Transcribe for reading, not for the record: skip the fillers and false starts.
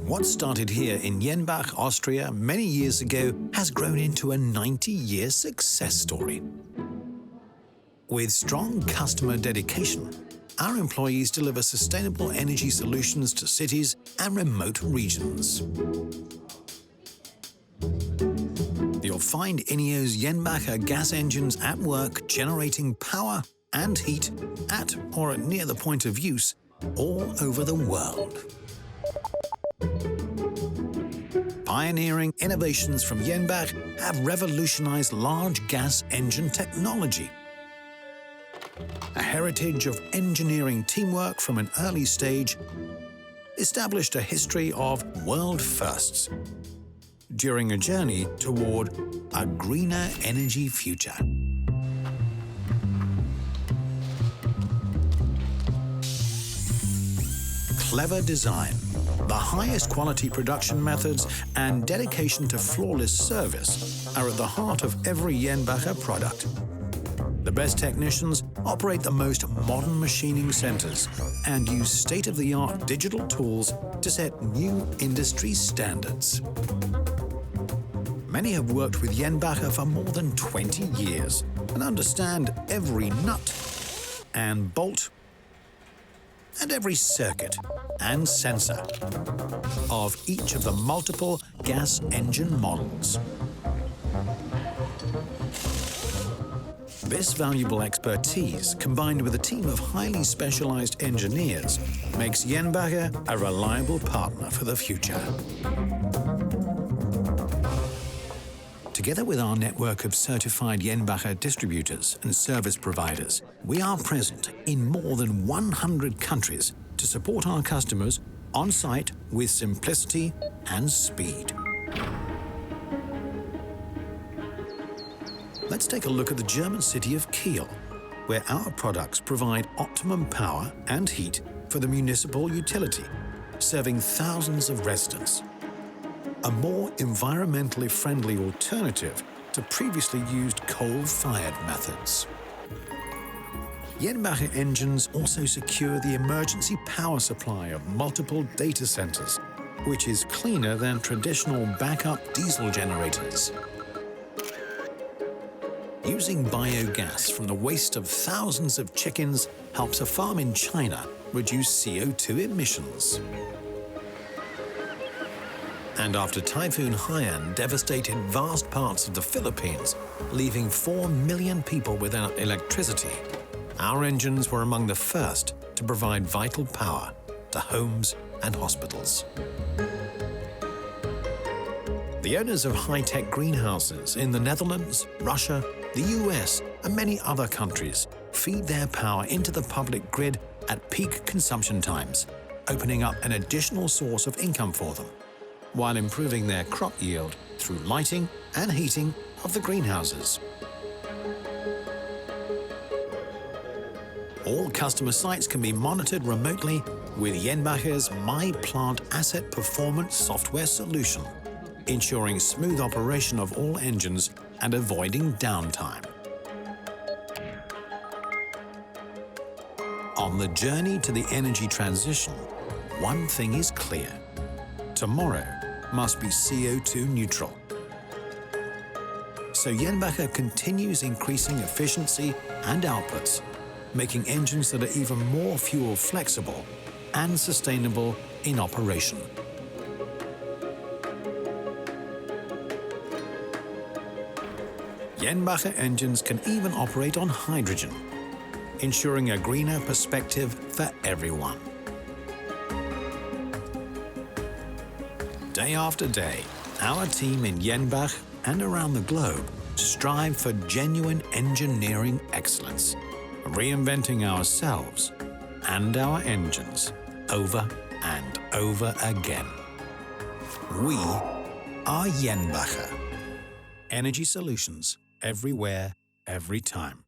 What started here in Jenbach, Austria, many years ago has grown into a 90-year success story. With strong customer dedication, our employees deliver sustainable energy solutions to cities and remote regions. You'll find INNIO's Jenbacher gas engines at work generating power and heat at or near the point of use all over the world. Pioneering innovations from Jenbach have revolutionized large gas engine technology. A heritage of engineering teamwork from an early stage established a history of world firsts during a journey toward a greener energy future. Clever design, the highest quality production methods, and dedication to flawless service are at the heart of every Jenbacher product. The best technicians operate the most modern machining centers and use state-of-the-art digital tools to set new industry standards. Many have worked with Jenbacher for more than 20 years and understand every nut and bolt and every circuit and sensor of each of the multiple gas engine models. This valuable expertise, combined with a team of highly specialized engineers, makes Jenbacher a reliable partner for the future. Together with our network of certified Jenbacher distributors and service providers, we are present in more than 100 countries to support our customers on-site with simplicity and speed. Let's take a look at the German city of Kiel, where our products provide optimum power and heat for the municipal utility, serving thousands of residents. A more environmentally friendly alternative to previously used coal-fired methods. Jenbacher engines also secure the emergency power supply of multiple data centers, which is cleaner than traditional backup diesel generators. Using biogas from the waste of thousands of chickens helps a farm in China reduce CO2 emissions. And after Typhoon Haiyan devastated vast parts of the Philippines, leaving 4 million people without electricity, our engines were among the first to provide vital power to homes and hospitals. The owners of high-tech greenhouses in the Netherlands, Russia, the US, and many other countries feed their power into the public grid at peak consumption times, opening up an additional source of income for them, while improving their crop yield through lighting and heating of the greenhouses. All customer sites can be monitored remotely with Jenbacher's My Plant Asset Performance software solution, ensuring smooth operation of all engines and avoiding downtime. On the journey to the energy transition, one thing is clear. Tomorrow must be CO2 neutral. So Jenbacher continues increasing efficiency and outputs, making engines that are even more fuel flexible and sustainable in operation. Jenbacher engines can even operate on hydrogen, ensuring a greener perspective for everyone. Day after day, our team in Jenbach and around the globe strive for genuine engineering excellence, reinventing ourselves and our engines over and over again. We are Jenbacher. Energy solutions everywhere, every time.